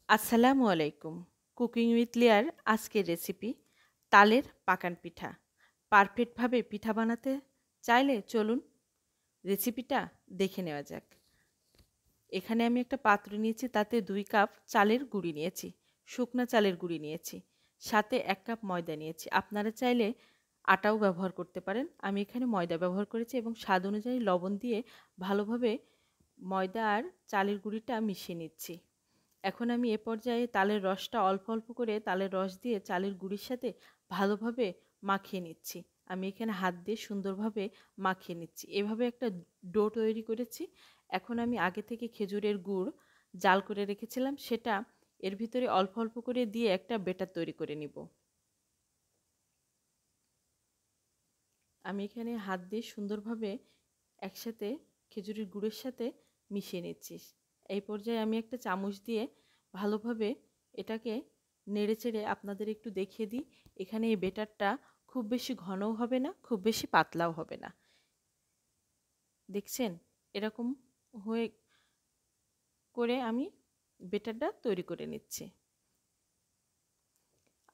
আসসালামু আলাইকুম। Cooking with লিয়ার আজকের রেসিপি তালের পাকান পিঠা। পারফেক্টভাবে পিঠা বানাতে চাইলে চলুন রেসিপিটা দেখে নেওয়া যাক। এখানে আমি একটা পাত্র নিয়েছি, তাতে 2 কাপ চালের গুঁড়ি নিয়েছি, শুকনা চালের গুঁড়ি নিয়েছি, সাথে 1 কাপ ময়দা নিয়েছি। আপনারা চাইলে আটাও ব্যবহার করতে পারেন। আমি এখানে ময়দা ব্যবহার করেছি এবং স্বাদ অনুযায়ী লবণ দিয়ে ভালোভাবে ময়দা আর চালের গুঁড়িটা মিশিয়ে নিচ্ছি। এখন আমি এ পর্যায়ে তালের রসটা অল্প অল্প করে তালের রস দিয়ে চালের গুঁড়ির সাথে ভালোভাবে মাখিয়ে নিচ্ছি। আমি এখানে হাত দিয়ে সুন্দরভাবে মাখিয়ে নিচ্ছি। এভাবে একটা ডো তৈরি করেছি। এখন আমি আগে থেকে খেজুরের গুড় জাল করে রেখেছিলাম, সেটা এর ভিতরে অল্প অল্প করে দিয়ে একটা ব্যাটার তৈরি করে নিব। আমি এখানে হাত দিয়ে সুন্দরভাবে একসাথে খেজুরের গুড়ের সাথে মিশিয়ে নিচ্ছি। এই পর্যায়ে আমি একটা চামচ দিয়ে ভালোভাবে এটাকে নেড়েচেড়ে আপনাদের একটু দেখিয়ে দিই। এখানে এই ব্যাটারটা খুব বেশি ঘনও হবে না, খুব বেশি পাতলাও হবে না। দেখছেন, এরকম হয়ে করে আমি ব্যাটারটা তৈরি করে নিচ্ছি।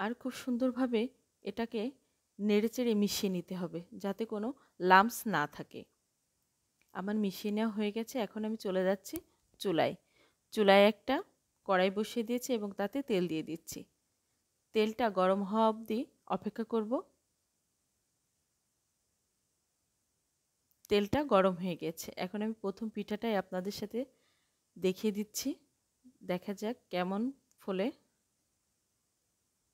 আর খুব সুন্দরভাবে এটাকে নেড়েচেড়ে মিশিয়ে নিতে হবে, যাতে কোনো লাম্পস না থাকে। আমার মিশিয়ে নেওয়া হয়ে গেছে। এখন আমি চলে যাচ্ছি চুলায়। চুলায় একটা কড়াই বসিয়ে দিয়েছি এবং তাতে তেল দিয়ে দিচ্ছি। তেলটা গরম হওয়া অবধি অপেক্ষা করব। তেলটা গরম হয়ে গেছে। এখন আমি প্রথম পিঠাটাই আপনাদের সাথে দেখিয়ে দিচ্ছি। দেখা যাক কেমন ফোলে।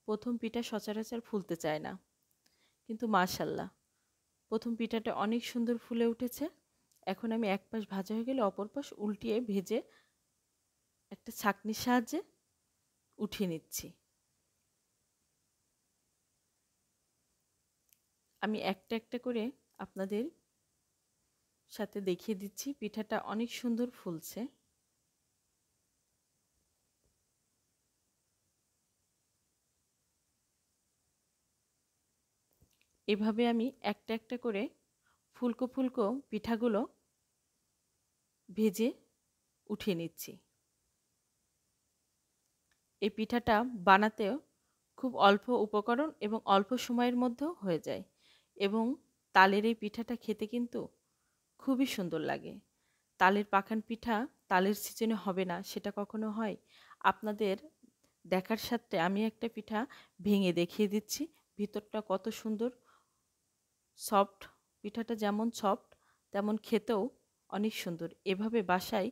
প্রথম পিঠা সচরাচর ফুলতে চায় না, কিন্তু মাশাআল্লাহ প্রথম পিঠাটা অনেক সুন্দর ফুলে উঠেছে। এখন আমি এক পাশ ভাজা হয়ে গেলে অপর পাশ উল্টিয়ে ভেজে একটা ছাঁকনির সাহায্যে উঠিয়ে নিচ্ছি। আমি একটা একটা করে আপনাদের সাথে দেখিয়ে দিচ্ছি। পিঠাটা অনেক সুন্দর ফুলছে। এভাবে আমি একটা একটা করে ফুলকো ফুলকো পিঠাগুলো ভেজে উঠিয়ে নিচ্ছি। এই পিঠাটা বানাতেও খুব অল্প উপকরণ এবং অল্প সময়ের মধ্যেও হয়ে যায়, এবং তালের এই পিঠাটা খেতে কিন্তু খুবই সুন্দর লাগে। তালের পাখান পিঠা তালের সিজনে হবে না, সেটা কখনো হয়? আপনাদের দেখার সাথে আমি একটা পিঠা ভেঙে দেখিয়ে দিচ্ছি। ভিতরটা কত সুন্দর সফট। পিঠাটা যেমন সফট তেমন খেতেও অনেক সুন্দর। এভাবে বাসায়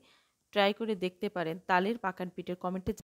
ট্রাই করে দেখতে পারেন তালের পাকান পিঠের। কমেন্টে